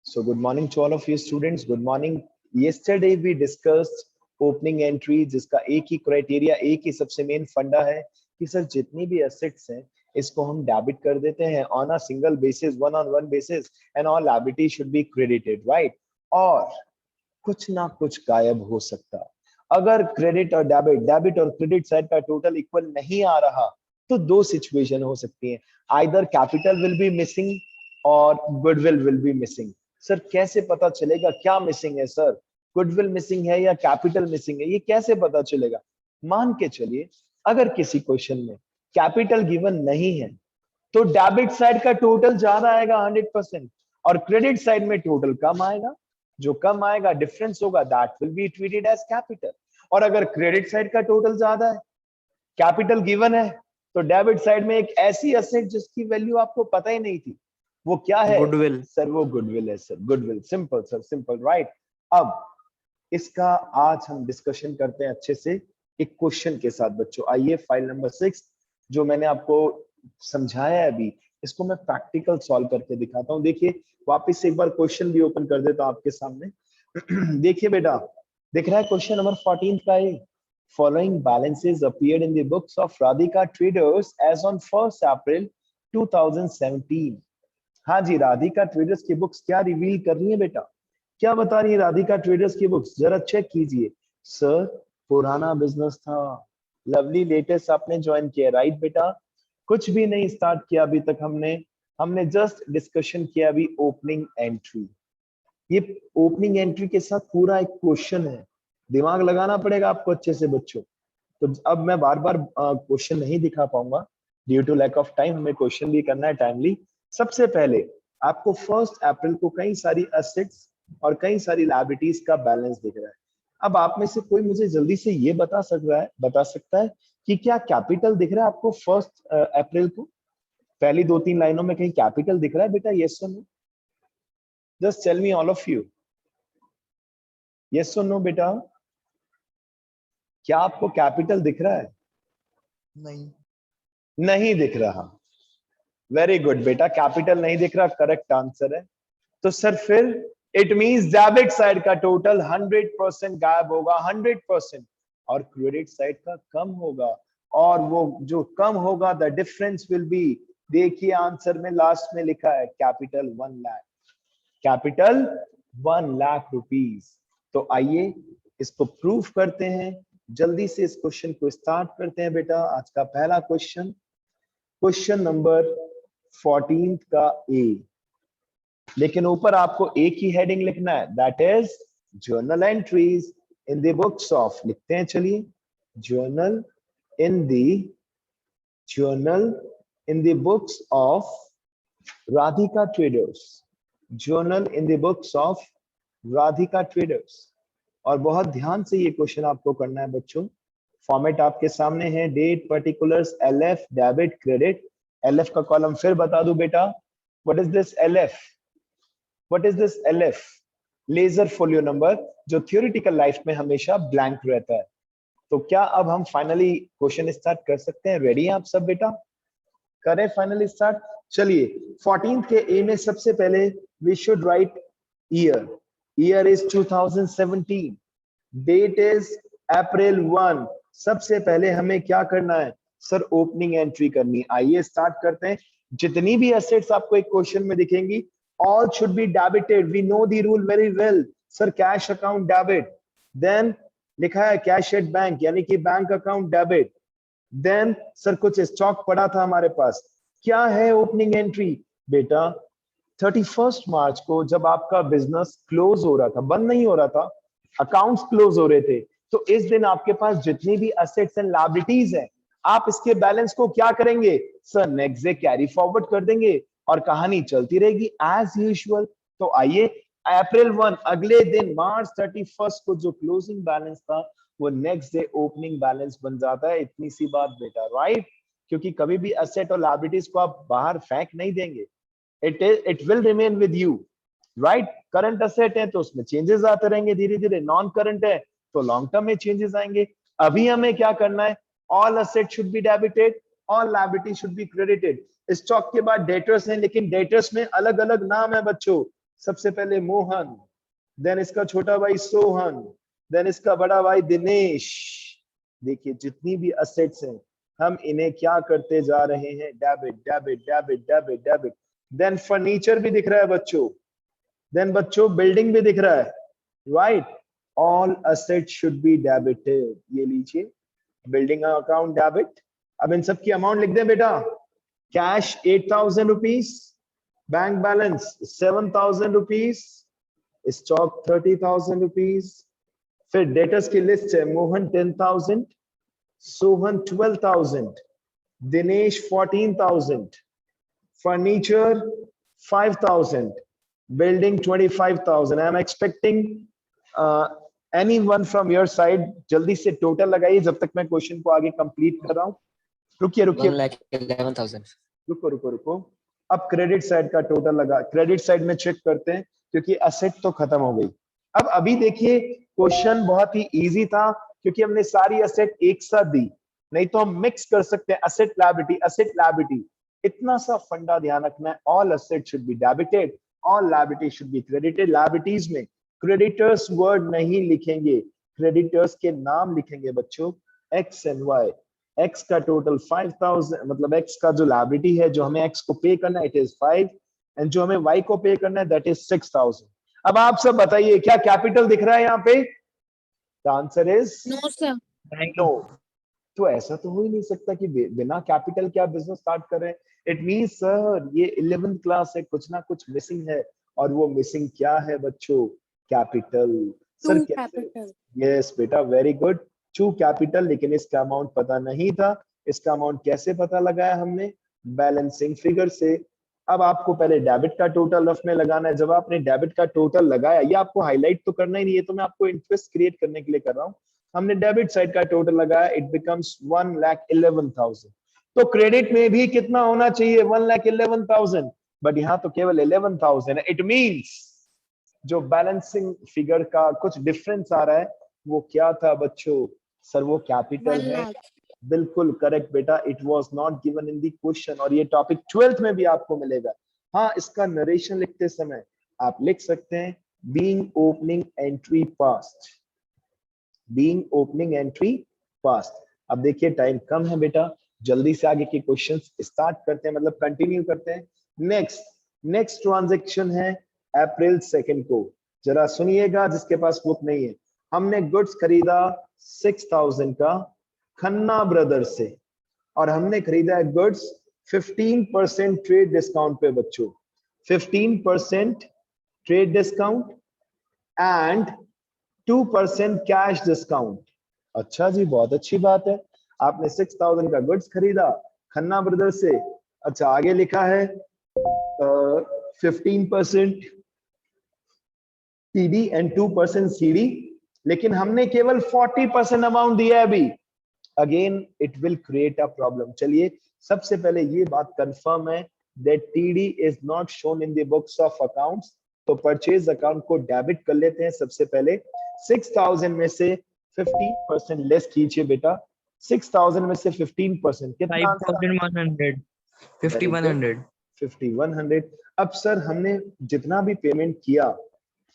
So good morning to all of you students. Good morning. Yesterday we discussed opening entry, जिसका एक ही criteria, एक ही सबसे main फंडा है कि सर जितनी भी एसेट्स हैं इसको हम डेबिट कर देते हैं on a single basis, one on one basis, and all liability should be credited, right. और कुछ ना कुछ गायब हो सकता। अगर क्रेडिट और डेबिट और क्रेडिट साइड का टोटल इक्वल नहीं आ रहा तो दो सिचुएशन हो सकती हैं, either capital will be missing और goodwill will be missing. Sir कैसे पता चलेगा क्या मिसिंग है? सर गुडविल मिसिंग है या कैपिटल मिसिंग है, ये कैसे पता चलेगा? मान के चलिए अगर किसी क्वेश्चन में कैपिटल गिवन नहीं है तो डेबिट साइड का टोटल ज्यादा आएगा 100% और क्रेडिट साइड में टोटल कम आएगा। जो कम आएगा डिफरेंस होगा, that will be treated as capital. और अगर क्रेडिट साइड का टोटल ज्यादा है, कैपिटल गिवन है, तो डेबिट साइड में एक ऐसी एसेट जिसकी वैल्यू आपको पता ही नहीं थी, वो क्या है? गुडविल। सर वो गुडविल है sir, goodwill. Simple sir, simple, right. अब इसका आज हम डिस्कशन करते हैं अच्छे से एक क्वेश्चन के साथ बच्चों। आइए फाइल नंबर 6 जो मैंने आपको समझाया है अभी, इसको मैं प्रैक्टिकल सॉल्व करके दिखाता हूँ। देखिए वापस से एक बार क्वेश्चन भी ओपन कर देता हूँ आपके सामने। देखिए बेटा, दिख रहा है क्वेश्चन नंबर 14 का ये। Following balances appeared in the books of Radhika Traders as on 1st April 2017. हाँ जी, राधिका ट्रेडर्स की बुक्स क्या रिवील कर रही है बेटा? क्या बता रही है राधिका ट्रेडर्स की बुक्स? जरा चेक कीजिए। सर पुराना बिजनेस था, लवली लेटेस्ट आपने ज्वाइन किया, राइट बेटा? कुछ भी नहीं स्टार्ट किया अभी तक हमने जस्ट डिस्कशन किया अभी ओपनिंग एंट्री। ये ओपनिंग एंट्री के साथ पूरा एक क्वेश्चन है, दिमाग लगाना पड़ेगा आपको अच्छे से बच्चों। तो अब मैं बार बार क्वेश्चन नहीं दिखा पाऊंगा due to lack of time, हमें क्वेश्चन भी करना है टाइमली। सबसे पहले आपको 1 अप्रैल को कई सारी एसेट्स और कई सारी लायबिलिटीज का बैलेंस दिख रहा है। अब आप में से कोई मुझे जल्दी से ये बता सकता है कि क्या कैपिटल दिख रहा है आपको 1 अप्रैल को? पहली 2-3 लाइनों में कहीं कैपिटल दिख रहा है बेटा? यस और no, just tell me all of you, yes और नो बेटा? क्या आपको कैपिटल दिख रहा है? नहीं दिख रहा। वेरी गुड बेटा, कैपिटल नहीं दिख रहा, करेक्ट आंसर है। तो सर फिर इट मींस डेबिट साइड का टोटल 100% गायब होगा, 100%, और क्रेडिट साइड का कम होगा। और वो जो कम होगा द डिफरेंस विल बी, देखिए आंसर में लास्ट में लिखा है capital 1 lakh, capital 1 lakh rupees. तो आइए इसको प्रूफ करते हैं, जल्दी से इस क्वेश्चन को स्टार्ट करते हैं बेटा। आज का पहला क्वेश्चन, क्वेश्चन नंबर 14 का ए, लेकिन ऊपर आपको एक ही हेडिंग लिखना है, that is journal entries in the books of, लिखते हैं चलिए, journal in the books of Radhika traders, journal in the books of Radhika traders. और बहुत ध्यान से ये क्वेश्चन आपको करना है बच्चों। फॉर्मेट आपके सामने है, date, particulars, LF, debit, credit. LF का कॉलम फिर बता दूं बेटा, what is this LF? What is this LF? Ledger folio number, जो थियोरेटिकल लाइफ में हमेशा ब्लैंक रहता है। तो क्या अब हम फाइनली क्वेश्चन स्टार्ट कर सकते हैं? रेडी हैं आप सब बेटा? करें फाइनली स्टार्ट? चलिए 14 के ए में सबसे पहले we should write year, year is 2017, date is April 1। सबसे पहले हमें क्या करना है सर? ओपनिंग एंट्री करनी। आइए स्टार्ट करते हैं। जितनी भी एसेट्स आपको एक क्वेश्चन में दिखेंगी, all should be debited, we know the rule very well sir. Cash account debit, then लिखा है कैश एट बैंक, यानी कि bank account debit. Then sir कुछ स्टॉक पड़ा था हमारे पास, क्या है ओपनिंग एंट्री बेटा? 31 मार्च को जब आपका बिजनेस क्लोज हो रहा था, बंद नहीं हो रहा था, अकाउंट्स क्लोज हो रहे थे, तो इस दिन आपके पास जितनी भी एसेट्स एंड लायबिलिटीज हैं, आप इसके बैलेंस को क्या करेंगे sir? Next day carry forward कर देंगे और कहानी चलती रहेगी एज यूजुअल। तो आइए अप्रैल 1, अगले दिन मार्च 31 को जो क्लोजिंग बैलेंस था वो नेक्स्ट डे ओपनिंग बैलेंस बन जाता है। इतनी सी बात बेटा, राइट? क्योंकि कभी भी एसेट और लायबिलिटीज को आप बाहर फेंक नहीं देंगे, it will remain with you, right? Current asset है तो उसमें चेंजेस आते रहेंगे धीरे धीरे, नॉन करंट है तो लॉन्ग टर्म में चेंजेस आएंगे। अभी हमें क्या करना है? All asset should be debited, all liability should be credited. Stock के बाद डेटर्स हैं, लेकिन डेटर्स में अलग अलग नाम है बच्चों। सबसे पहले मोहन, देन इसका छोटा भाई सोहन, देन इसका बड़ा भाई दिनेश। देखिए जितनी भी असेट्स हैं हम इन्हें क्या करते जा रहे हैं, debit debit debit debit debit. Then furniture भी दिख रहा है बच्चों, देन बच्चों बिल्डिंग भी दिख रहा है, right. All asset should be debited. ये लीजिए बिल्डिंग अकाउंट डेबिट। अब इन सब की अमाउंट लिख दें बेटा। Cash 8,000 rupees, bank balance 7,000 rupees, stock 30,000 rupees. फिर डेटर्स की लिस्ट है, Mohan 10,000, Sohan 12,000, Dinesh 14,000, furniture 5,000, building 25,000. I am expecting anyone from your side जल्दी से टोटल लगाइए जब तक मैं क्वेश्चन को आगे कंप्लीट कर रहा हूँ। रुकिए रुकिए 1,11,000। रुको रुको रुको। अब क्रेडिट साइड का टोटल लगा, क्रेडिट साइड में चेक करते हैं क्योंकि असेट तो खत्म हो गई। अब अभी देखिए क्वेश्चन बहुत ही इजी था क्योंकि हमने सारी असेट एक साथ दी, नहीं तो हम मिक्स कर सकते हैं असेट लायबिलिटी असेट लायबिलिटी। इतना सा फंडा ध्यान रखना है, all asset should be debited, all liability should be credited. Liabilities में क्रेडिटर्स वर्ड नहीं लिखेंगे, क्रेडिटर्स के नाम लिखेंगे बच्चों, एक्स एंड वाई। एक्स का टोटल 5,000, मतलब एक्स का जो लायबिलिटी है जो हमें एक्स को पे करना है इट इज 5, एंड जो हमें वाई को पे करना है दैट इज 6,000। अब आप सब बताइए क्या कैपिटल दिख रहा है यहाँ पे? The answer is no sir. No. तो ऐसा तो हो ही नहीं सकता कि बिना कैपिटल के आप बिजनेस स्टार्ट कर रहे हैं। इट मींस सर ये 11th क्लास है, कुछ ना कुछ मिसिंग है, और वो मिसिंग क्या है बच्चों? कैपिटल। सर कैपिटल, यस बेटा वेरी गुड, टू कैपिटल। लेकिन इसका अमाउंट पता नहीं था, इसका अमाउंट कैसे पता लगाया हमने? बैलेंसिंग फिगर से। अब आपको पहले डेबिट का टोटल रफ में लगाना है। जब आपने डेबिट का टोटल लगाया, ये आपको हाईलाइट तो करना ही नहीं है, तो मैं आपको इंटरेस्ट क्रिएट करने के लिए कर रहा हूँ। हमने डेबिट साइड का टोटल लगाया, इट बिकम्स 1,11,000। तो क्रेडिट में भी कितना होना चाहिए? 1,11,000, बट यहाँ तो केवल 11,000 है। इट मींस जो बैलेंसिंग फिगर का कुछ डिफरेंस आ रहा है वो क्या था बच्चों? सर वो कैपिटल है। बिल्कुल करेक्ट बेटा, it was not given in the question, और ये टॉपिक 12th में भी आपको मिलेगा। हाँ, इसका नरेशन लिखते समय आप लिख सकते हैं being opening entry past, being opening entry past. अब देखिए टाइम कम है बेटा, जल्दी से आगे के क्वेश्चंस स्टार्ट करते हैं, मतलब कंटिन्यू करते हैं। नेक्स्ट ट्रांजैक्शन है अप्रैल 2 को। जरा सुनिएगा जिसके पास बुक नहीं है। हमने गुड्स खरीदा 6,000 का खन्ना ब्रदर्स से, और हमने खरीदा है गुड्स 15% ट्रेड डिस्काउंट पे बच्चों, 15% trade discount and 2% cash discount. अच्छा जी, बहुत अच्छी बात है। आपने 6,000 का गुड्स खरीदा खन्ना ब्रदर्स से। अच्छा, आगे लिखा है 15% टीडी एंड 2% सीडी, लेकिन हमने केवल 40% अमाउंट दिया है अभी। Again it will create a problem. चलिए सबसे पहले ये बात कंफर्म है that TD is not shown in the books of accounts, तो परचेज अकाउंट को डेबिट कर लेते हैं। सबसे पहले 6,000 में से 15% लेस कीजिए बेटा। 6,000 में से 15% कितना? 5,100, 5,100, 5,100। अब सर हमने जितना भी पेमेंट किया,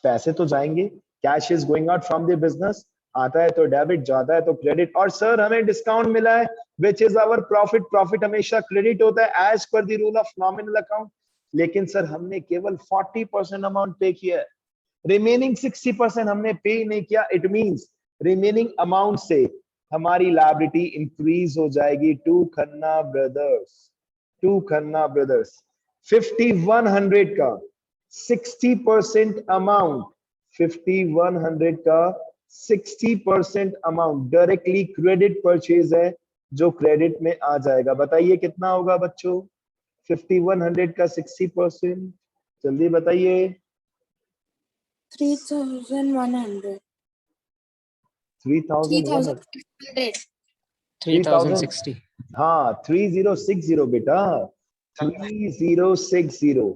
पैसे तो जाएंगे, cash is going out from the business, आता है तो डेबिट, जाता है तो क्रेडिट। और सर हमें डिस्काउंट मिला है which is our profit, profit हमेशा क्रेडिट होता है as per the rule of nominal account. लेकिन सर हमने केवल 40% अमाउंट पे किया है, रिमेनिंग 60% हमने पे नहीं किया। इट मींस रिमेनिंग अमाउंट से हमारी लायबिलिटी इंक्रीज हो जाएगी to Khanna brothers, to Khanna brothers. 5,100 का 60% अमाउंट, 5,100 का 60% अमाउंट डायरेक्टली क्रेडिट परचेज है जो क्रेडिट में आ जाएगा। बताइए कितना होगा बच्चों? 5,100 का 60%, जल्दी बताइए। 3,100। 3,100, 3,060। हाँ 3,060 बेटा, 3,060।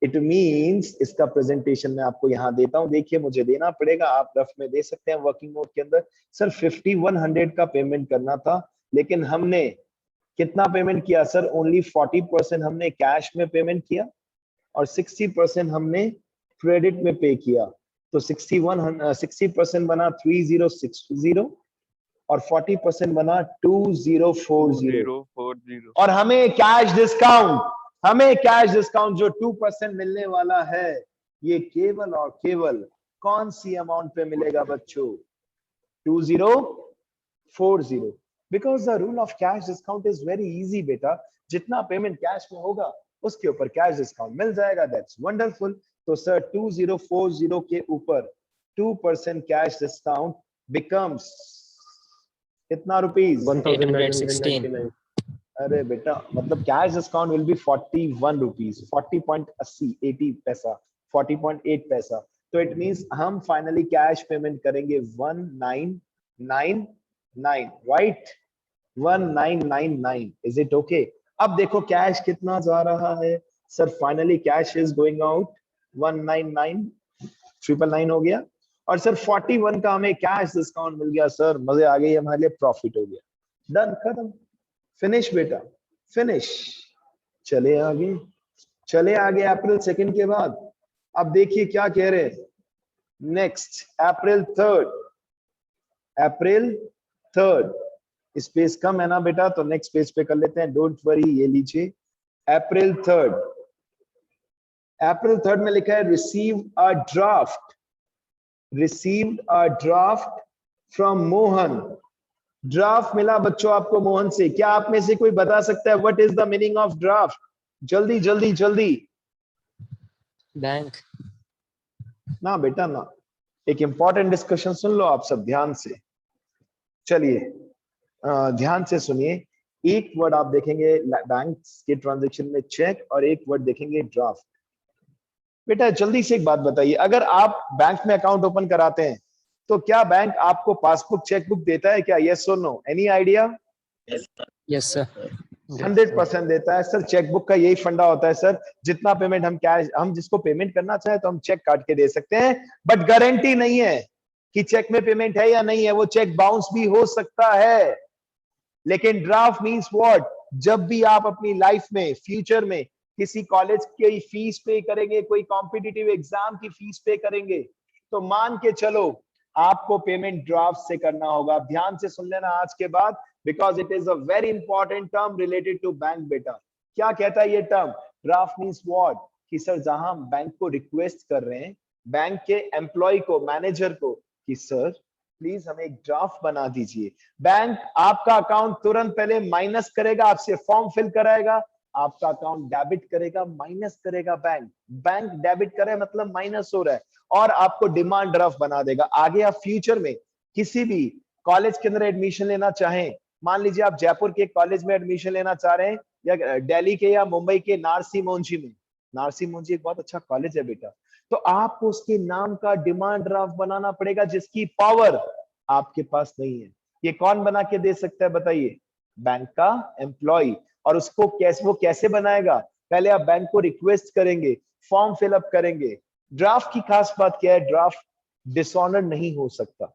इट मींस इसका प्रेजेंटेशन मैं आपको यहाँ देता हूँ, देखिए मुझे देना पड़ेगा, आप रफ में दे सकते हैं वर्किंग नोट के अंदर। सर 5,100 का पेमेंट करना था, लेकिन हमने कितना पेमेंट किया सर? ओनली 40% हमने कैश में पेमेंट किया और 60% हमने क्रेडिट में पे किया। तो 60% बना 3060 और 40% बना 2040। 2040। और हमें कैश डिस्काउंट जो 2% मिलने वाला है, ये केवल और केवल कौन सी अमाउंट पे मिलेगा बच्चों? 2040। Because the rule of cash discount is very easy बेटा, जितना पेमेंट कैश में होगा उसके ऊपर कैश डिस्काउंट मिल जाएगा। That's wonderful. तो सर 2040 के ऊपर 2% कैश डिस्काउंट बिकम्स कितना रुपीज? 816। अरे बेटा, मतलब cash discount will be 41 rupees, 40.80 पैसा, 40.8 पैसा। तो इट मींस हम फाइनली कैश पेमेंट करेंगे 1999, राइट? 1999। Is it okay? अब देखो कैश कितना जा रहा है sir. Finally cash is going out 199 हो गया। और सर 41 का हमें कैश डिस्काउंट मिल गया। सर मजे आ गई, हमारे लिए प्रॉफिट हो गया। डन, खत्म, फिनिश बेटा, फिनिश। चले आगे, चले आगे। अप्रैल 2 के बाद अब देखिए क्या कह रहे हैं नेक्स्ट। अप्रैल 3, अप्रैल 3। स्पेस कम है ना बेटा, तो नेक्स्ट पेज पे कर लेते हैं, डोंट वरी। ये लीजिए अप्रैल 3। अप्रैल 3 में लिखा है receive a draft, received a draft from Mohan. Draft मिला बच्चों आपको मोहन से। क्या आप में से कोई बता सकता है what is the meaning of draft? जल्दी जल्दी जल्दी। बैंक। ना बेटा ना, एक इंपॉर्टेंट डिस्कशन सुन लो आप सब ध्यान से। चलिए ध्यान से सुनिए। एक वर्ड आप देखेंगे बैंक के ट्रांजेक्शन में, चेक, और एक वर्ड देखेंगे ड्राफ्ट। बेटा जल्दी से एक बात बताइए, अगर आप बैंक में अकाउंट ओपन कराते हैं तो क्या बैंक आपको पासबुक चेकबुक देता है क्या? यस और no? Any idea? Yes sir. 100% देता है सर। चेकबुक का यही फंडा होता है सर, जितना पेमेंट हम कैश, हम जिसको पेमेंट करना चाहे तो हम चेक काट के दे सकते हैं, बट गारंटी नहीं है कि चेक में पेमेंट है या नहीं है। वो चेक बाउंस भी हो सकता है। लेकिन ड्राफ्ट मींस व्हाट? जब भी आप अपनी लाइफ में फ्यूचर में किसी कॉलेज की फीस पे करेंगे, कोई कॉम्पिटिटिव एग्जाम की फीस पे करेंगे, तो मान के चलो आपको पेमेंट ड्राफ्ट से करना होगा। ध्यान से सुन लेना आज के बाद, because it is a very important term related to bank बेटा। क्या कहता है ये टर्म? Draft means what? कि सर जहां हम बैंक को रिक्वेस्ट कर रहे हैं, बैंक के एम्प्लॉय को, मैनेजर को, कि सर प्लीज हमें एक ड्राफ्ट बना दीजिए। बैंक आपका अकाउंट तुरंत पहले माइनस करेगा, आपसे फॉर्म फिल कराएगा, आपका अकाउंट डेबिट करेगा, माइनस करेगा बैंक। बैंक डेबिट करे मतलब माइनस हो रहा है, और आपको डिमांड ड्राफ्ट बना देगा। आगे आप फ्यूचर में किसी भी कॉलेज के अंदर एडमिशन लेना चाहें, मान लीजिए आप जयपुर के कॉलेज में एडमिशन लेना चाह रहे हैं, या दिल्ली के या मुंबई के नारसी मोंजी में, नारसी मोंजी एक बहुत अच्छा कॉलेज है बेटा, तो आपको उसके नाम का डिमांड ड्राफ्ट बनाना पड़ेगा, जिसकी पावर आपके पास नहीं है। ये कौन बना के दे सकता है बताइए? बैंक का एम्प्लॉय। और उसको कैसे, वो कैसे बनाएगा? पहले आप बैंक को रिक्वेस्ट करेंगे, फॉर्म फिलअप करेंगे। ड्राफ्ट की खास बात क्या है? ड्राफ्ट डिसऑनर नहीं हो सकता,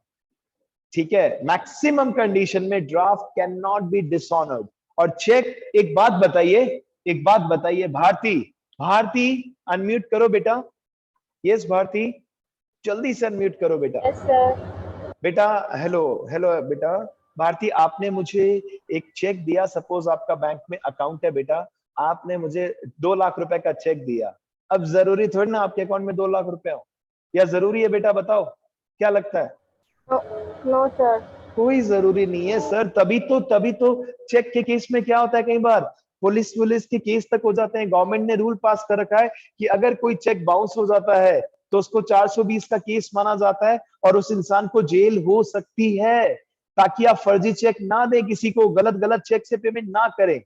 ठीक है? मैक्सिमम कंडीशन में draft can not be dishonoured. और चेक, एक बात बताइए, एक बात बताइए भारती, भारती अनम्यूट करो बेटा। यस भारती, जल्दी से अनम्यूट करो बेटा। Yes sir. बेटा हेलो, हेलो बेटा। भारती, आपने मुझे एक चेक दिया, सपोज आपका बैंक में अकाउंट है बेटा, आपने मुझे 2 लाख रुपए का चेक दिया। अब जरूरी थोड़ी ना आपके अकाउंट में 2 लाख रुपए हो, या जरूरी है बेटा? बताओ क्या लगता है? No sir. कोई जरूरी नहीं है सर। तभी तो चेक के केस में क्या होता है, कई बार पुलिस के केस तक हो जाते हैं। गवर्नमेंट ने रूल पास कर रखा है कि अगर कोई चेक बाउंस हो जाता है तो उसको 420 का केस माना जाता है और उस इंसान को जेल हो सकती है, ताकि आप फर्जी चेक ना दें, किसी को गलत चेक से पेमेंट ना करें।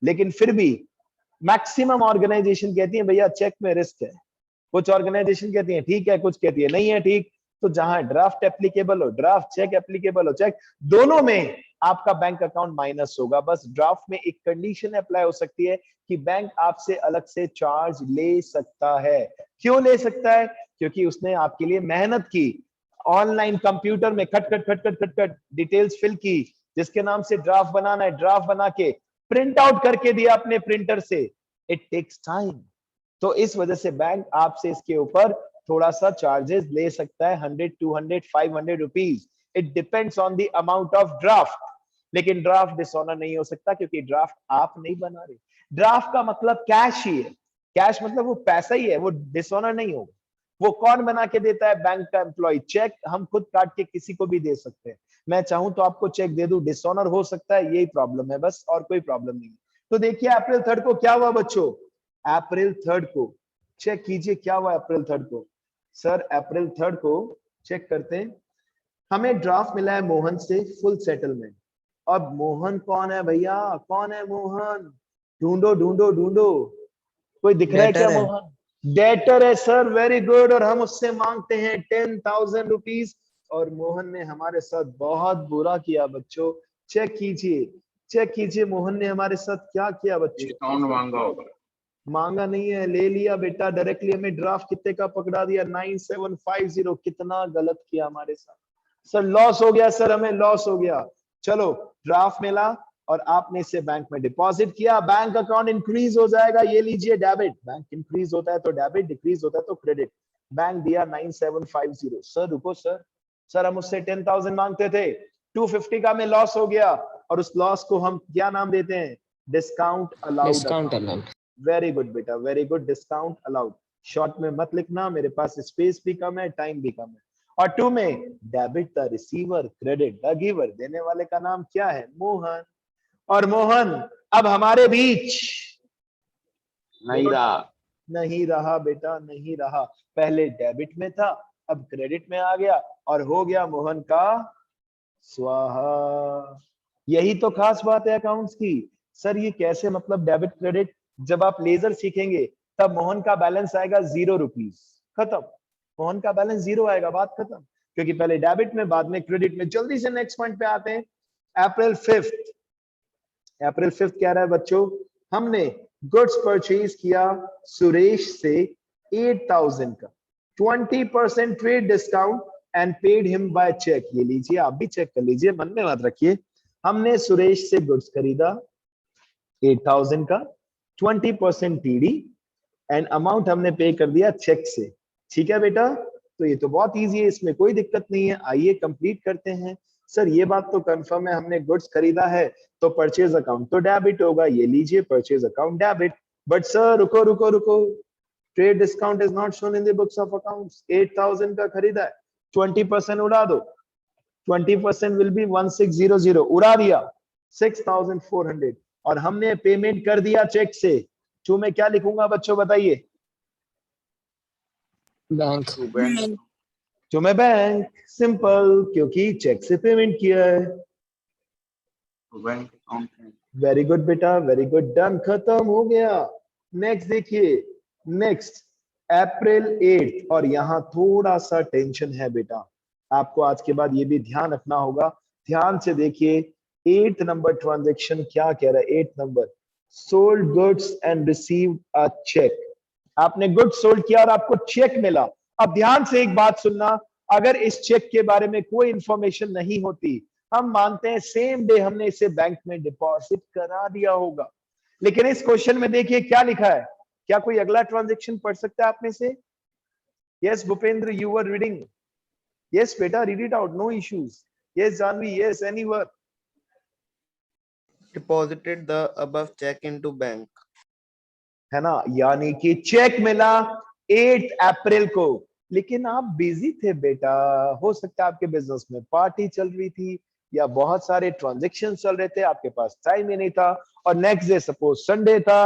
लेकिन फिर भी मैक्सिमम ऑर्गेनाइजेशन कहती है भैया चेक में रिस्क है। कुछ ऑर्गेनाइजेशन कहती है ठीक है, कुछ कहती है नहीं है ठीक। तो जहां ड्राफ्ट एप्लीकेबल हो ड्राफ्ट, चेक एप्लीकेबल हो चेक, दोनों में आपका बैंक अकाउंट माइनस होगा। बस ड्राफ्ट में एक कंडीशन अप्लाई हो सकती है कि बैंक आपसे अलग से चार्ज ले सकता है। क्यों ले सकता है? क्योंकि उसने आपके लिए मेहनत की, ऑनलाइन कंप्यूटर में खट खट खट खट खट खट डिटेल्स फिल की, जिसके नाम से ड्राफ्ट बनाना है, ड्राफ्ट बना के प्रिंट आउट करके दिया अपने प्रिंटर से, इट टेक्स टाइम। तो इस वजह से बैंक आपसे इसके ऊपर थोड़ा सा चार्जेस ले सकता है, 100, 200, 500 rupees, it depends on the amount of draft. लेकिन ड्राफ्ट डिसऑनर नहीं हो सकता क्योंकि ड्राफ्ट आप नहीं बना रहे। ड्राफ्ट का मतलब कैश ही है, कैश मतलब वो पैसा ही है, वो डिसऑनर नहीं होगा। वो कौन बना के देता है? बैंक का एम्प्लॉय। चेक हम खुद काट के किसी को भी दे सकते हैं, मैं चाहूं तो आपको चेक दे दूं, डिसऑनर हो सकता है, यही प्रॉब्लम है बस, और कोई प्रॉब्लम नहीं है। तो देखिए अप्रैल 3 को क्या हुआ बच्चों, अप्रैल 3 को चेक कीजिए क्या हुआ अप्रैल 3 को। सर अप्रैल 3 को चेक करते हैं, हमें ड्राफ्ट मिला है मोहन से फुल सेटलमेंट। अब मोहन कौन है भैया, कौन है मोहन? ढूंढो ढूंढो ढूंढो, कोई दिख रहा है क्या Debtor है। मोहन? डेटर है सर, वेरी गुड। और हम उससे मांगते हैं 10,000 रुपीज, और मोहन ने हमारे साथ बहुत बुरा किया बच्चों। चेक कीजिए, चेक कीजिए मोहन ने हमारे साथ क्या किया बच्चों। डिस्काउंट मांगा होगा। मांगा नहीं है, ले लिया बेटा डायरेक्टली, हमें ड्राफ्ट कितने का पकड़ा दिया, 9750। कितना गलत किया हमारे साथ सर, लॉस हो गया सर, हमें लॉस हो गया। चलो ड्राफ्ट मिला और आपने इसे बैंक में डिपॉजिट किया, बैंक अकाउंट इंक्रीज हो जाएगा, ये लीजिए डेबिट। बैंक इंक्रीज होता है तो डेबिट, डिक्रीज होता है तो क्रेडिट। बैंक दिया 9750। सर रुको सर, सर हम उससे 10,000 मांगते थे, 250 का हमें लॉस हो गया, और उस लॉस को हम क्या नाम देते हैं? Discount allowed discount account. Allowed. Very good बेटा, very good, discount allowed. Short में मत लिखना, मेरे पास स्पेस भी कम है, टाइम भी कम है। और 2 में debit the receiver, credit the giver, देने वाले का नाम क्या है? मोहन। और मोहन अब हमारे बीच नहीं रहा। नहीं रहा बेटा, नहीं रहा। पहले डेबिट में था, अब क्रेडिट में आ गया, और हो गया मोहन का स्वाहा। यही तो खास बात है अकाउंट्स की। सर ये कैसे, मतलब डेबिट क्रेडिट? जब आप लेजर सीखेंगे तब मोहन का बैलेंस आएगा 0 रुपीज, खत्म। मोहन का बैलेंस 0 आएगा, बात खत्म। क्योंकि पहले डेबिट में, बाद में क्रेडिट में। जल्दी से नेक्स्ट पॉइंट पे आते हैं। अप्रैल 5, अप्रैल 5 कह रहा है बच्चों, हमने गुड्स परचेज किया सुरेश से 8,000 का, 20% trade discount and paid him by cheque. ये लीजिए, आप भी चेक कर लीजिए, मन में मत रखिए। हमने सुरेश से गुड्स खरीदा 8,000 का, 20% टीडी, एंड अमाउंट हमने पे कर दिया चेक से। ठीक है बेटा, तो ये तो बहुत इजी है, इसमें कोई दिक्कत नहीं है। आइए कंप्लीट करते हैं। सर ये बात तो कंफर्म है, हमने गुड्स खरीदा है तो परचेज अकाउंट तो डेबिट होगा, ये लीजिए purchase account debit. But sir रुको रुको रुको, trade discount is not shown in the books of accounts. 8,000 का खरीदा है, 20% उड़ा दो, 20% विल बी 1600, उड़ा दिया 6,400, और हमने पेमेंट कर दिया चेक से। तो मैं क्या लिखूंगा बच्चों बताइए? बैंक। बैंक। तो मैं बैंक, सिंपल, क्योंकि चेक से पेमेंट किया है। Bank account. वेरी गुड बेटा, वेरी गुड, डन, खत्म हो गया। नेक्स्ट देखिए, नेक्स्ट अप्रैल 8, और यहां थोड़ा सा टेंशन है बेटा, आपको आज के बाद ये भी ध्यान रखना होगा। ध्यान से देखिए, 8 नंबर ट्रांजेक्शन क्या कह रहा है? 8 number, sold goods and received a cheque. आपने गुड्स सोल्ड किया और आपको चेक मिला। अब ध्यान से एक बात सुनना, अगर इस चेक के बारे में कोई इंफॉर्मेशन नहीं होती, हम मानते हैं सेम डे हमने इसे बैंक में डिपॉजिट करा दिया होगा। लेकिन इस क्वेश्चन में देखिए क्या लिखा है। क्या कोई अगला ट्रांजेक्शन पढ़ सकता है आप में से? Yes Bhupendra, you were reading. Yes बेटा, read it out, no issues. Yes Jahnavi, yes anyone. deposited the above check into bank. है ना, यानी कि चेक मिला 8 अप्रैल को। लेकिन आप बिजी थे बेटा, हो सकता है आपके बिजनेस में पार्टी चल रही थी, या बहुत सारे ट्रांजैक्शन चल रहे थे, आपके पास टाइम ही नहीं था, और नेक्स्ट डे सपोज संडे था,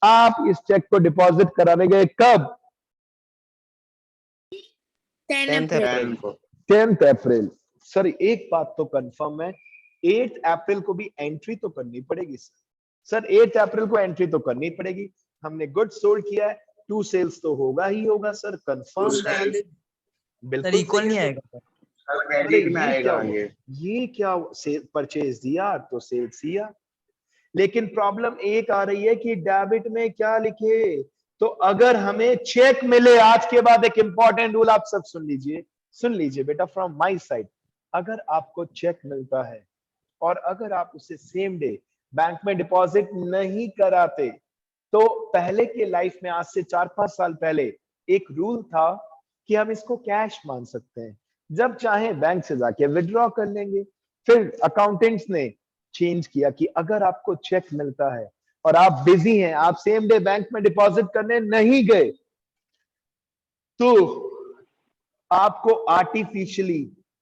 आप इस चेक को डिपॉजिट कराने गए कब? 10th April को 10th अप्रैल। सर एक बात तो कंफर्म है, 8 अप्रैल को भी एंट्री तो करनी पड़ेगी सर। 8 अप्रैल को एंट्री तो करनी पड़ेगी। हमने गुड्स सोल्ड किया है, 2 सेल्स तो होगा ही होगा सर, कंफर्म। बिल्कुल इक्वल नहीं आएगा। क्रेडिट में आएगा ये क्या परचेज दिया तो सेल्स दिया। लेकिन प्रॉब्लम एक आ रही है कि डेबिट में क्या लिखे? तो अगर हमें चेक मिले, आज के बाद एक इंपॉर्टेंट रूल आप सब सुन लीजिए, सुन लीजिए बेटा फ्रॉम माय साइड। अगर आपको चेक मिलता है और अगर आप उसे सेम डे बैंक में डिपॉजिट नहीं कराते। तो पहले के लाइफ में, आज से 4-5 साल पहले एक रूल था कि हम इसको कैश मान सकते हैं, जब चाहे बैंक से जाके विड्रॉ कर लेंगे। फिर अकाउंटेंट्स ने चेंज किया कि अगर आपको चेक मिलता है और आप बिजी हैं, आप सेम डे बैंक में डिपॉजिट करने नहीं गए, तो आपको आर्टिफिशियली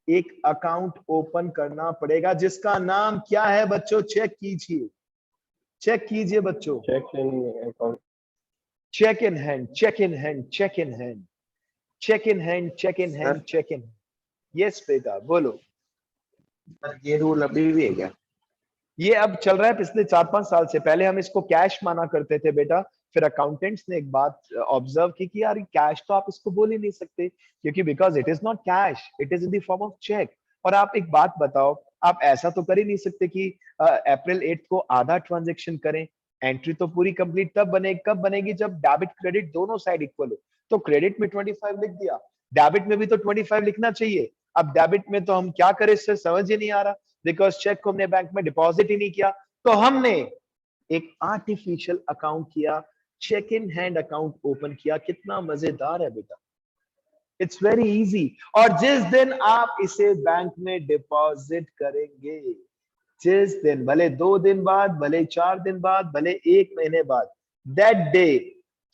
एक अकाउंट ओपन करना पड़ेगा, जिसका नाम क्या है बच्चों? चेक कीजिए, चेक कीजिए बच्चों। Cheque in account, cheque in hand, cheque in hand, cheque in hand, cheque in hand, cheque in hand, cheque in. Yes बेटा बोलो। ये रूल अभी भी है क्या? ये अब चल रहा है पिछले 4-5 साल से। पहले हम इसको कैश माना करते थे बेटा। फिर अकाउंटेंट्स ने एक बात ऑब्जर्व की कि यार कैश तो आप इसको बोल ही नहीं सकते, क्योंकि because it is not cash, it is in the form of cheque. और आप एक बात बताओ, आप ऐसा तो कर ही नहीं सकते कि अप्रैल 8 को आधा ट्रांजेक्शन करें। एंट्री तो पूरी कंप्लीट तब बनेगी, कब बनेगी? जब डेबिट क्रेडिट दोनों साइड इक्वल हो। तो क्रेडिट में 25 लिख दिया, डेबिट में भी तो 25 लिखना चाहिए। अब डेबिट में तो हम क्या करें, इससे समझ ही नहीं आ रहा, बिकॉज चेक को हमने बैंक में डिपॉजिट ही नहीं किया। तो हमने एक आर्टिफिशियल अकाउंट किया, cheque in hand account open किया। कितना मजेदार है बेटा, इट्स वेरी इजी। और जिस दिन आप इसे बैंक में डिपॉजिट करेंगे, जिस दिन, भले 2 दिन बाद, भले 4 दिन बाद, भले 1 महीने बाद, दैट डे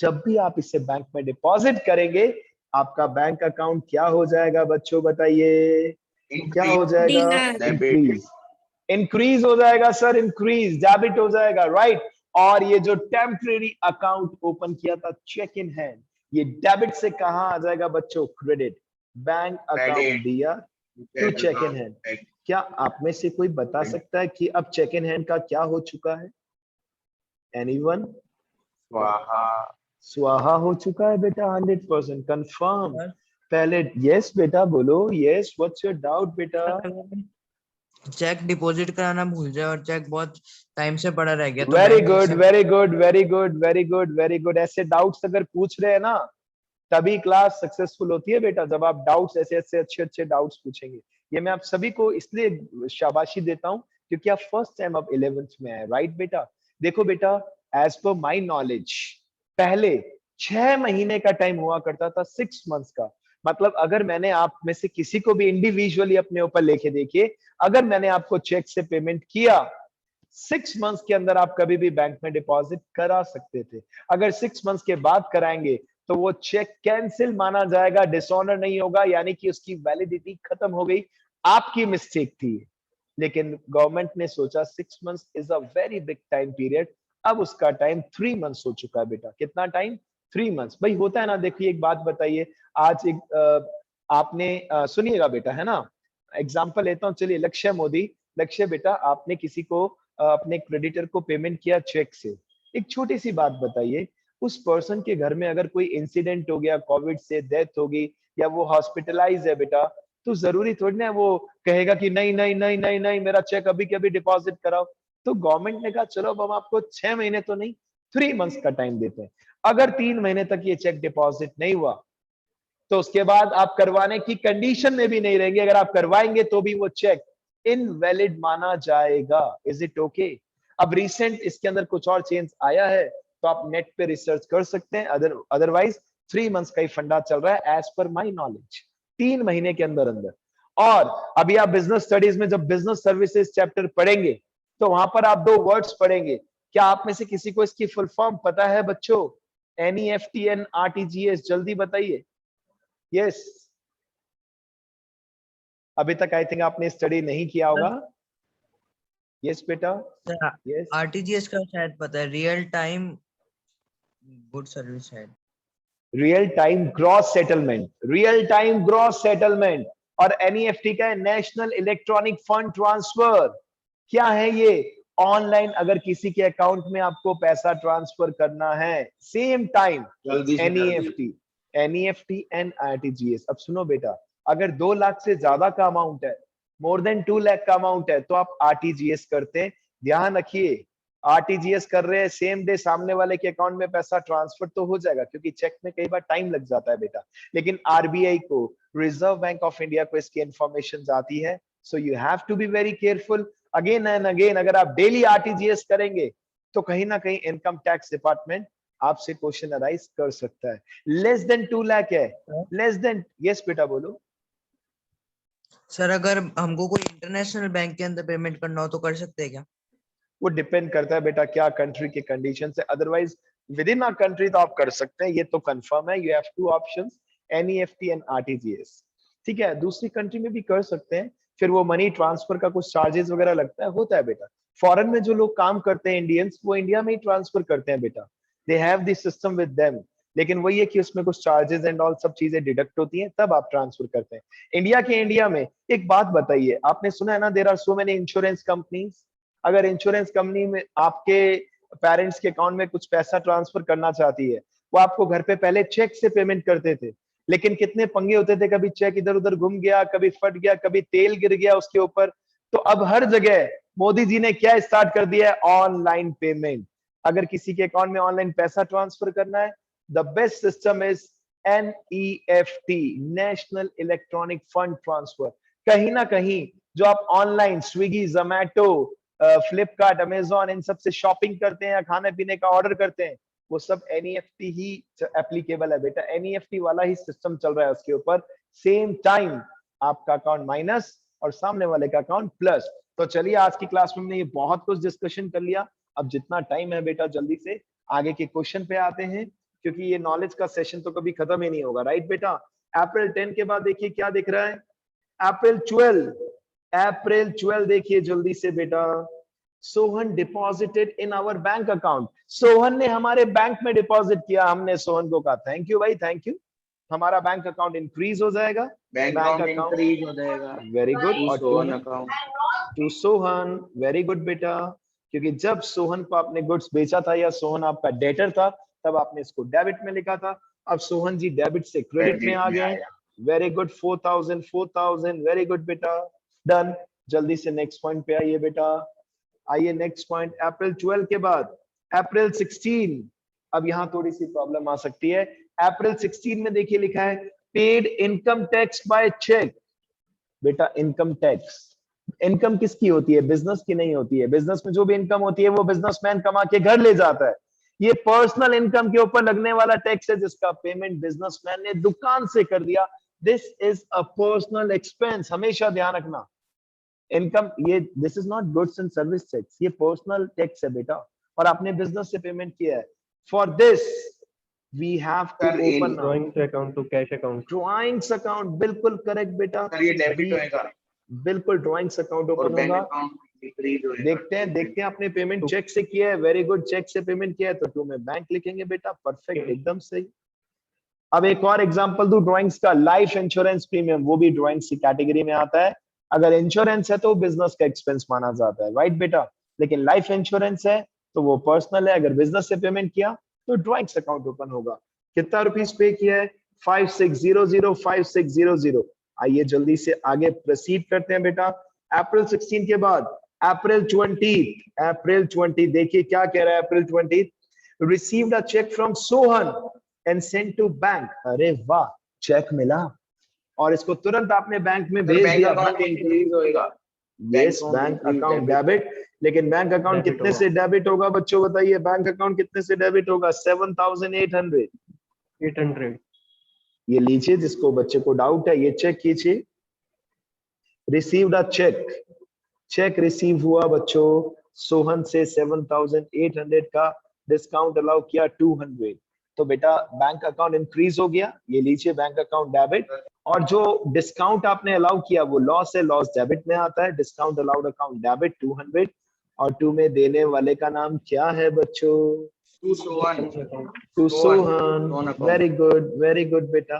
जब भी आप इसे बैंक में डिपॉजिट करेंगे, आपका बैंक अकाउंट क्या हो जाएगा बच्चों? बताइए क्या हो जाएगा? इंक्रीज, इंक्रीज हो जाएगा सर, इंक्रीज, डेबिट हो जाएगा, राइट। और ये जो टेम्परेरी अकाउंट ओपन किया था चेक इन हैंड, ये डेबिट से कहां आ जाएगा बच्चों? क्रेडिट। बैंक अकाउंट दिया टू चेक इन हैंड। क्या आप में से कोई बता सकता है कि अब चेक इन हैंड का क्या हो चुका है? एनीवन? स्वाहा। स्वाहा हो चुका है बेटा, 100% कंफर्म। पहले यस बेटा बोलो, यस, व्हाट्स योर डाउट बेटा? चेक डिपॉजिट कराना भूल जाए और चेक बहुत टाइम से पड़ा रह गया तो वेरी बैंक गुड, से- very good, very good, very good, very good. ऐसे डाउट्स अगर पूछ रहे हैं ना, तभी क्लास सक्सेसफुल होती है बेटा, जब आप डाउट्स ऐसे ऐसे अच्छे अच्छे डाउट्स पूछेंगे। ये मैं आप सभी को इसलिए शाबाशी देता हूं क्योंकि आप फर्स्ट टाइम अब 11th में आए, राइट बेटा? देखो बेटा, एज पर माय नॉलेज, पहले 6 महीने का टाइम हुआ करता था, 6 मंथ्स का। मतलब अगर मैंने आप में से किसी को भी इंडिविजुअली अपने ऊपर लेके देखिए, अगर मैंने आपको चेक से पेमेंट किया, 6 मंथ्स के अंदर आप कभी भी बैंक में डिपॉजिट करा सकते थे। अगर 6 मंथ्स के बाद कराएंगे तो वो चेक कैंसिल माना जाएगा, डिसऑनर नहीं होगा, यानी कि उसकी वैलिडिटी खत्म हो गई। आपकी मिस्टेक थी, लेकिन गवर्नमेंट ने सोचा 6 months is a very big time period. अब उसका टाइम 3 मंथ्स हो चुका है बेटा। कितना टाइम? 3 मंथ्स। भाई होता है ना, देखिए एक बात बताइए, आज एक आपने सुनिएगा बेटा, है ना, एग्जाम्पल लेता हूँ, चलिए लक्ष्य मोदी। लक्ष्य बेटा, आपने किसी को अपने क्रेडिटर को पेमेंट किया चेक से। एक छोटी सी बात बताइए, उस पर्सन के घर में अगर कोई इंसिडेंट हो गया, कोविड से डेथ हो गई, या वो हॉस्पिटलाइज है बेटा, तो जरूरी थोड़ी ना वो कहेगा कि नहीं नहीं नहीं नहीं नहीं मेरा चेक अभी के अभी डिपॉजिट कराओ। तो गवर्नमेंट ने कहा चलो अब हम आपको 6 महीने तो नहीं, 3 मंथ्स का टाइम देते हैं। अगर 3 महीने तक ये चेक डिपॉजिट नहीं हुआ तो उसके बाद आप करवाने की कंडीशन में भी नहीं रहेंगे। अगर आप करवाएंगे तो भी वो चेक इनवैलिड माना जाएगा। Is it okay? अब रिसेंट इसके अंदर कुछ और चेंज आया है, तो आप नेट पे रिसर्च कर सकते हैं। अदरवाइज 3 मंथ्स का ही फंडा चल रहा है एज पर माई नॉलेज, 3 महीने के अंदर अंदर। और अभी आप बिजनेस स्टडीज में जब बिजनेस सर्विसेज चैप्टर पढ़ेंगे, तो वहां पर आप 2 वर्ड्स पढ़ेंगे। क्या आप में से किसी को इसकी फुल फॉर्म पता है बच्चों? NEFT एंड RTGS, जल्दी बताइए। यस, अभी तक आई थिंक आपने स्टडी नहीं किया होगा। यस बेटा, यस। आरटीजीएस का शायद पता है, रियल टाइम गुड सर्विस है। Real time gross settlement, real time gross settlement. और NEFT का है नेशनल इलेक्ट्रॉनिक फंड ट्रांसफर। क्या है ये? ऑनलाइन अगर किसी के अकाउंट में आपको पैसा ट्रांसफर करना है, सेम टाइम जल्दी से जल्दी। NEFT and RTGS। अब सुनो बेटा, अगर 2 लाख से ज्यादा का अमाउंट है, मोर देन 2 लाख का अमाउंट है, तो आप RTGS करते हैं। ध्यान रखिए, RTGS कर रहे हैं, सेम डे सामने वाले के अकाउंट में पैसा ट्रांसफर तो हो जाएगा, क्योंकि चेक में कई बार टाइम लग जाता है बेटा। लेकिन RBI को, रिजर्व बैंक ऑफ इंडिया को इसकी इंफॉर्मेशन आती है, so you have to be very careful. Again and again अगर आप डेली आरटीजीएस करेंगे तो कहीं ना कहीं इनकम टैक्स डिपार्टमेंट आपसे क्वेश्चन अराइज कर सकता है। लेस देन 2 लाख है, लेस देन, यस बेटा बोलो। सर अगर हमको कोई इंटरनेशनल बैंक के अंदर पेमेंट करना हो तो कर सकते हैं क्या? वो डिपेंड करता है बेटा क्या कंट्री के कंडीशन से, otherwise within our country तो आप कर सकते हैं, ये तो कंफर्म है। You have two options, NEFT and RTGS, ठीक है। दूसरी कंट्री में भी कर सकते हैं, फिर वो मनी ट्रांसफर का कुछ चार्जेस वगैरह लगता है, होता है बेटा। फॉरेन में जो लोग काम करते हैं इंडियंस, वो इंडिया में ही ट्रांसफर करते हैं बेटा, they have this system with them. लेकिन वही है कि उसमें कुछ चार्जेस एंड ऑल सब चीजें डिडक्ट होती हैं, तब आप ट्रांसफर करते हैं। इंडिया में एक बात बताइए, आपने सुना है ना, there are so many insurance companies. अगर इंश्योरेंस कंपनी में आपके पेरेंट्स के अकाउंट में कुछ पैसा ट्रांसफर करना चाहती है, वो आपको घर पे पहले चेक से पेमेंट करते थे, लेकिन कितने पंगे होते थे, कभी चेक इधर उधर घूम गया, कभी फट गया, कभी तेल गिर गया उसके ऊपर। तो अब हर जगह मोदी जी ने क्या स्टार्ट कर दिया है, ऑनलाइन पेमेंट। अगर किसी के अकाउंट में ऑनलाइन पैसा ट्रांसफर करना है, the best system is NEFT, national electronic fund transfer. कहीं ना कहीं जो आप ऑनलाइन स्विगी, जोमैटो, फ्लिपकार्ट, अमेजॉन, इन सब से शॉपिंग करते हैं या खाने पीने का ऑर्डर करते हैं, वो सब NEFT ही एप्लीकेबल है बेटा। NEFT वाला ही सिस्टम चल रहा है उसके ऊपर। सेम टाइम आपका अकाउंट माइनस और सामने वाले का अकाउंट प्लस। तो चलिए आज की क्लास में हमने ये बहुत कुछ डिस्कशन कर लिया। अब जितना टाइम है बेटा जल्दी से आगे के क्वेश्चन पे आते हैं, क्योंकि ये नॉलेज का सेशन तो कभी खत्म ही नहीं होगा, राइट बेटा। अप्रैल 10 के बाद देखिए क्या दिख रहा है, अप्रैल 12 देखिए जल्दी से बेटा। Sohan deposited in our bank account, Sohan ने हमारे बैंक में डिपॉजिट किया। हमने सोहन को कहा थैंक यू भाई, थैंक यू। हमारा बैंक अकाउंट इंक्रीज हो जाएगा, बैंक अकाउंट इंक्रीज हो जाएगा वेरी गुड। टू और Sohan account, to Sohan, very good बेटा। क्योंकि जब सोहन को आपने गुड्स बेचा था या सोहन आपका डेटर था, तब आपने इसको डेबिट में लिखा था। अब सोहन जी डेबिट से क्रेडिट में आ गए, वेरी गुड। 4000, वेरी गुड बेटा, डन। जल्दी से नेक्स्ट पॉइंट पे आइए बेटा, आइए नेक्स्ट पॉइंट। अप्रैल 12 के बाद अप्रैल 16। अब यहां थोड़ी सी प्रॉब्लम आ सकती है। अप्रैल 16 में देखिए लिखा है paid income tax by cheque. बेटा इनकम टैक्स, इनकम किसकी होती है, बिजनेस की नहीं होती है। बिजनेस में जो भी इनकम होती है वो बिजनेसमैन कमा के घर ले जाता है। ये पर्सनल इनकम के ऊपर लगने वाला टैक्स है, जिसका पेमेंट बिजनेसमैन ने दुकान से कर दिया। This is a personal expense, हमेशा ध्यान रखना। इनकम ये, this is not goods and service tax, ये पर्सनल टैक्स है बेटा, और आपने बिजनेस से पेमेंट किया है। For this we have to open drawings account to cash account, drawings account, बिल्कुल करेक्ट बेटा। सर ये डेबिट होएगा बिल्कुल ड्राइंग्स अकाउंट और ओपन बैंक होगा। अकाउंट इंक्रीज होएगा। देखते हैं आपने पेमेंट चेक से किया है, वेरी गुड। चेक से पेमेंट किया है तो 2 में बैंक लिखेंगे बेटा, परफेक्ट, एकदम सही। अब एक और एग्जांपल दूं ड्राइंग्स का, लाइफ इंश्योरेंस प्रीमियम, वो भी ड्राइंग्स की कैटेगरी में आता है। अगर इंश्योरेंस है तो बिजनेस का एक्सपेंस माना जाता है, राइट बेटा। लेकिन लाइफ इंश्योरेंस है तो वो पर्सनल है, अगर बिजनेस से पेमेंट किया तो ड्राइंग्स अकाउंट ओपन होगा। कितना रुपीस पे किया है, 5600, आइए जल्दी से आगे प्रोसीड करते हैं बेटा। अप्रैल 16 के बाद अप्रैल 20 देखिए क्या कह रहा है April 20। Received a cheque from Sohan and sent to bank. अरे वाह, चेक मिला और इसको तुरंत आपने बैंक में भेज बैंक दिया। अकाउंट इंक्रीज होएगा। Yes, bank account debit. लेकिन बैंक अकाउंट Debit कितने से डेबिट होगा बच्चों, बताइए। बैंक अकाउंट कितने से डेबिट होगा, 7800। 800, ये लीजिए, जिसको बच्चे को डाउट है ये चेक कीजिए। Received a cheque, cheque receive हुआ बच्चों सोहन से 7800 का, डिस्काउंट अलाउ किया 200, तो बेटा बैंक अकाउंट इंक्रीज हो गया। ये लीजिए बैंक अकाउंट डेबिट, और जो डिस्काउंट आपने अलाउ किया वो लॉस है, लॉस डेबिट में आता है। डिस्काउंट अलाउड अकाउंट डेबिट 200, और 2 में देने वाले का नाम क्या है बच्चों, to Sohan, to Sohan. Very good बेटा,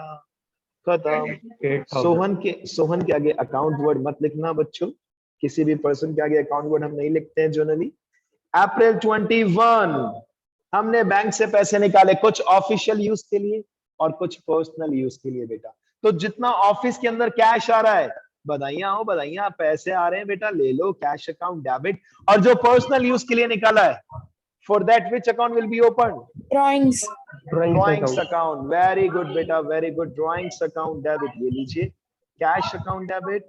खत्म। 8000, सोहन के आगे अकाउंट वर्ड मत लिखना बच्चों, किसी भी पर्सन के आगे अकाउंट वर्ड हम नहीं लिखते हैं जनरली। अप्रैल 21 हमने बैंक से पैसे निकाले, कुछ ऑफिशियल यूज के लिए और कुछ पर्सनल यूज के लिए बेटा। तो जितना ऑफिस के अंदर कैश आ रहा है, बधाइयां हो बधाइयां, पैसे आ रहे हैं बेटा, ले लो, कैश अकाउंट डेबिट। और जो पर्सनल यूज के लिए निकाला है, for that which account will be open, Drawings. Drawings account. Very good बेटा, very good. Drawings account debit, ये लीजिए cash account debit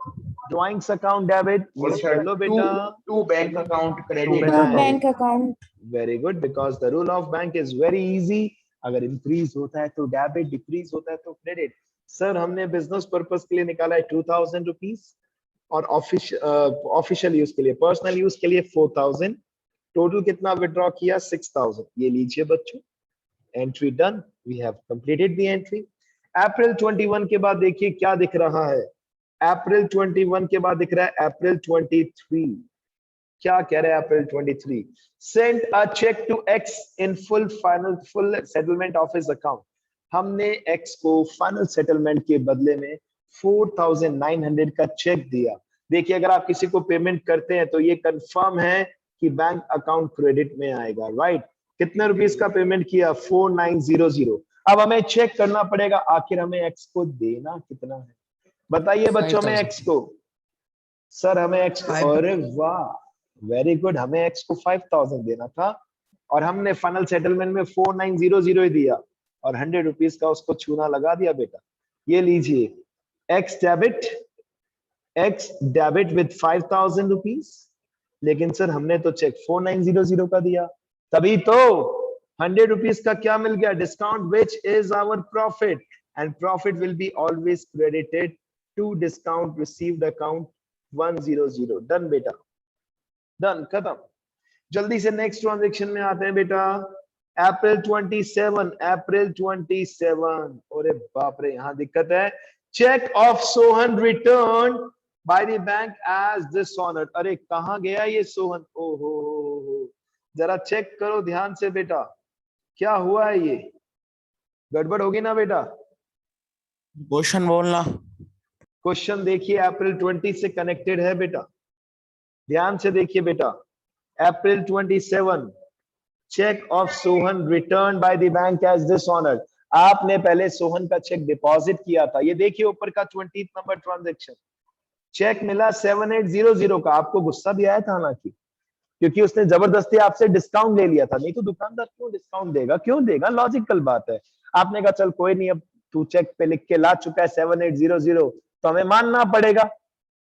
drawings account debit, ये कर लो बेटा। To bank account credit bank account very good, because the rule of bank is very easy. अगर increase होता है तो डेबिट, डिक्रीज होता है तो क्रेडिट। सर हमने बिजनेस पर्पस के लिए निकाला है 2000 रुपीज और ऑफिशियल यूज के लिए, पर्सनल यूज के लिए 4000। टोटल कितना विड्रॉ किया? 6000। ये लीजिए बच्चों, entry done, we have completed the entry. अप्रैल 21 के बाद देखिए क्या दिख रहा है। अप्रैल 21 के बाद दिख रहा है अप्रैल 23। क्या कह रहे हैं April 23? Send a cheque to X in full settlement of his account. हमने एक्स को फाइनल सेटलमेंट के बदले में 4900 का चेक दिया। देखिए अगर आप किसी को पेमेंट करते हैं तो ये कंफर्म है कि बैंक अकाउंट क्रेडिट में आएगा, राइट? कितने रुपीस का पेमेंट किया? 4900। अब हमें चेक करना पड़ेगा आखिर हमें एक्स को देना कितना है। बताइए बच्चों में 5000 एक्स को। सर हमें एक्स को, अरे वाह वेरी गुड, हमें एक्स को 5000 देना था और हमने फाइनल सेटलमेंट में 4900 ही दिया और 100 रुपीस का उसको छूना लगा दिया बेटा। ये लीजिए एक्स डेबिट विद 5000 रुपीस, लेकिन सर हमने तो चेक 4900 का दिया, तभी तो 100 रुपीस का क्या मिल गया? Discount which is our profit and profit will be always credited to discount received account 100। Done बेटा, डन, खत्म। जल्दी से नेक्स्ट ट्रांजैक्शन में आते हैं बेटा। अप्रैल 27, अप्रैल 27, अरे बाप रे यहाँ दिक्कत है। Cheque of Sohan return by the bank as dishonoured. अरे कहाँ गया ये सोहन? ओहो, जरा चेक करो ध्यान से बेटा, क्या हुआ है? ये गड़बड़ होगी ना बेटा? क्वेश्चन बोलना। क्वेश्चन देखिए अप्रैल 20 से कनेक्टेड है बेटा, ध्यान से देखिए बेटा। April 27, cheque of Sohan return by the bank as dishonoured. आपने पहले सोहन का चेक डिपॉजिट किया था, ये देखिए ऊपर का 20 नंबर ट्रांजैक्शन, चेक मिला 7800 का। आपको गुस्सा भी आया था हालांकि, क्योंकि उसने जबरदस्ती आपसे डिस्काउंट ले लिया था, नहीं तो दुकानदार क्यों डिस्काउंट देगा? क्यों देगा? लॉजिकल बात है। आपने कहा चल कोई नहीं, अब तू चेक पे लिख के ला चुका है 7800 तो हमें मानना पड़ेगा,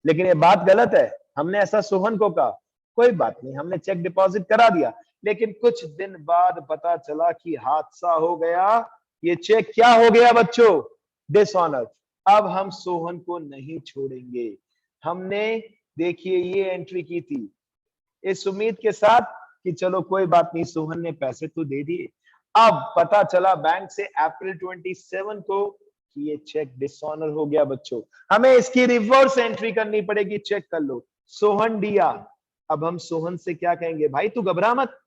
लेकिन ये बात गलत है। हमने ऐसा सोहन को कहा कोई बात नहीं, हमने चेक डिपॉजिट करा दिया, लेकिन कुछ दिन बाद पता चला कि हादसा हो गया। ये चेक क्या हो गया बच्चों? डिसऑनर। अब हम सोहन को नहीं छोड़ेंगे। हमने देखिए ये एंट्री की थी इस उम्मीद के साथ कि चलो कोई बात नहीं, सोहन ने पैसे तो दे दिए। अब पता चला बैंक से अप्रैल 27 को कि ये चेक डिसऑनर हो गया बच्चों। हमें इसकी रिवर्स एंट्री करनी पड़ेगी। चेक कर लो, सोहन दिया। अब हम सोहन से क्या कहेंगे? भाई तू घबरा मत,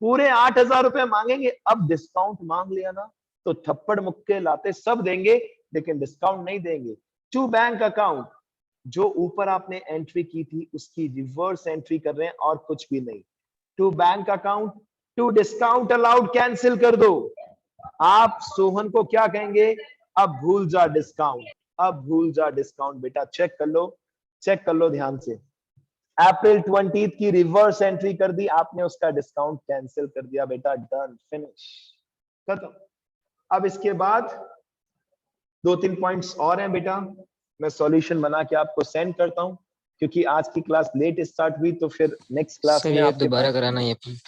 पूरे 8000 रुपए मांगेंगे। अब डिस्काउंट मांग लिया ना तो थप्पड़ मुक्के लाते सब देंगे, लेकिन डिस्काउंट नहीं देंगे। टू बैंक अकाउंट, जो ऊपर आपने एंट्री की थी उसकी रिवर्स एंट्री कर रहे हैं और कुछ भी नहीं। To bank account, to discount allowed cancel कर दो। आप सोहन को क्या कहेंगे? अब भूल जा डिस्काउंट, अब भूल जा डिस्काउंट। बेटा चेक कर लो, चेक कर लो ध्यान से। अप्रैल 20 की रिवर्स एंट्री कर दी आपने, उसका डिस्काउंट कैंसिल कर दिया बेटा। डन, फिनिश, खत्म। अब इसके बाद 2-3 पॉइंट्स और हैं बेटा, मैं सॉल्यूशन बना के आपको सेंड करता हूं, क्योंकि आज की क्लास लेट स्टार्ट हुई तो फिर नेक्स्ट क्लास सर में ये आपके दोबारा पास। कराना है प्लीज।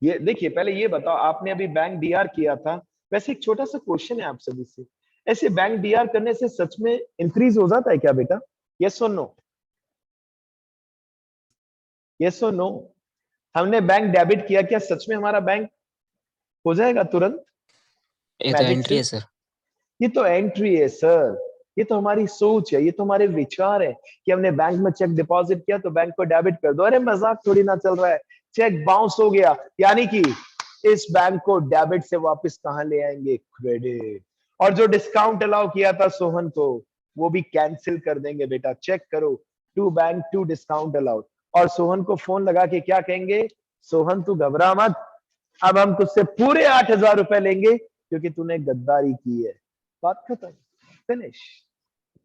ये देखिए, पहले ये बताओ, आपने अभी बैंक डीआर किया था, वैसे एक छोटा सा क्वेश्चन है आप सभी से, ऐसे बैंक डीआर करने से सच में इंक्रीज हो जाता है क्या बेटा? यस और नो? यस और नो? हमने बैंक डेबिट किया, क्या सच में हमारा बैंक हो जाएगा तुरंत? ये तो Magic एंट्री है से? सर। ये तो एंट्री है सर, ये तो हमारी सोच है, ये तो हमारे विचार है कि हमने बैंक में चेक डिपॉजिट किया तो बैंक को डेबिट कर दो। अरे मजाक थोड़ी ना चल रहा है, चेक बाउंस हो गया, यानी कि इस बैंक को डेबिट से वापस कहां ले आएंगे? क्रेडिट। और जो डिस्काउंट अलाउ किया था सोहन को वो भी कैंसिल कर देंगे बेटा। चेक करो, to bank to discount allowed. और सोहन को फोन लगा के क्या कहेंगे? सोहन तू घबरा मत, अब हम तुझसे पूरे 8000 रुपए लेंगे क्योंकि तूने गद्दारी की है। बात खत्म, फिनिश।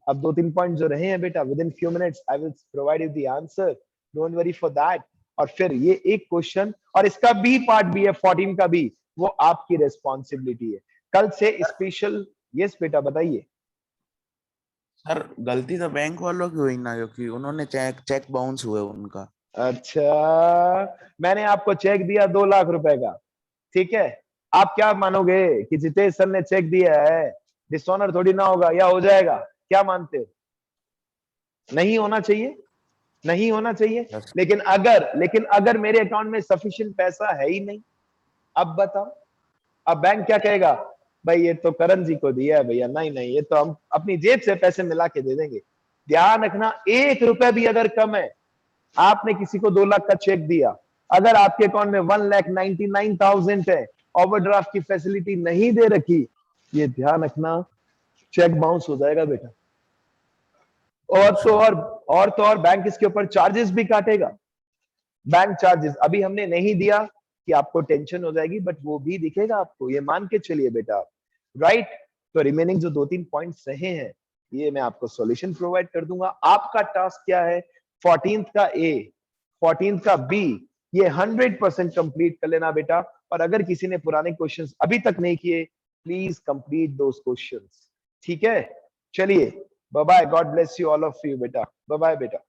अब 2-3 पॉइंट जो रहे हैं बेटा, with in few minutes I will provide you the answer, don't worry for that. और फिर ये एक क्वेश्चन और इसका बी पार्ट भी है 14 का भी, वो आपकी रेस्पॉन्सिबिलिटी है। कल से स्पेशल। यस बेटा बताइए। सर गलती तो बैंक वालों की हुई ना, क्योंकि उन्होंने चेक बाउंस हुए उनका। अच्छा, मैंने आपको चेक दिया 2 लाख रुपए का, ठीक है, आप क्या मानोगे कि जितेश सर ने चेक दिया है, डिसऑनर थोड़ी ना होगा, या हो जाएगा? क्या मानते हो? नहीं होना चाहिए, नहीं होना चाहिए। Yes. लेकिन अगर मेरे अकाउंट में सफिशिएंट पैसा है ही नहीं, अब बताओ, अब बैंक क्या कहेगा? भाई ये तो करण जी को दिया है भैया, नहीं नहीं ये तो हम अपनी जेब से पैसे मिला के दे देंगे। ध्यान रखना, 1 रुपया भी अगर कम है, आपने किसी को 2 लाख का चेक दिया, अगर आपके अकाउंट में 1,99,000 है, ओवरड्राफ्ट की फैसिलिटी नहीं दे रखी, ये ध्यान रखना, चेक बाउंस हो जाएगा बेटा। और तो और बैंक इसके ऊपर चार्जेस भी काटेगा, बैंक चार्जेस। अभी हमने नहीं दिया कि आपको टेंशन हो जाएगी, बट वो भी दिखेगा आपको, ये मान के चलिए बेटा, राइट। तो रिमेनिंग जो 2-3 पॉइंट सही हैं, ये मैं आपको सॉल्यूशन प्रोवाइड कर दूंगा। आपका टास्क क्या है? 14th का ए, 14th का बी, ये 100% कंप्लीट कर लेना बेटा। और अगर किसी ने पुराने क्वेश्चंस अभी तक नहीं किए, प्लीज कंप्लीट दोस क्वेश्चंस, ठीक है। चलिए, bye bye, God bless you all of you बेटा, बाय बाय बेटा।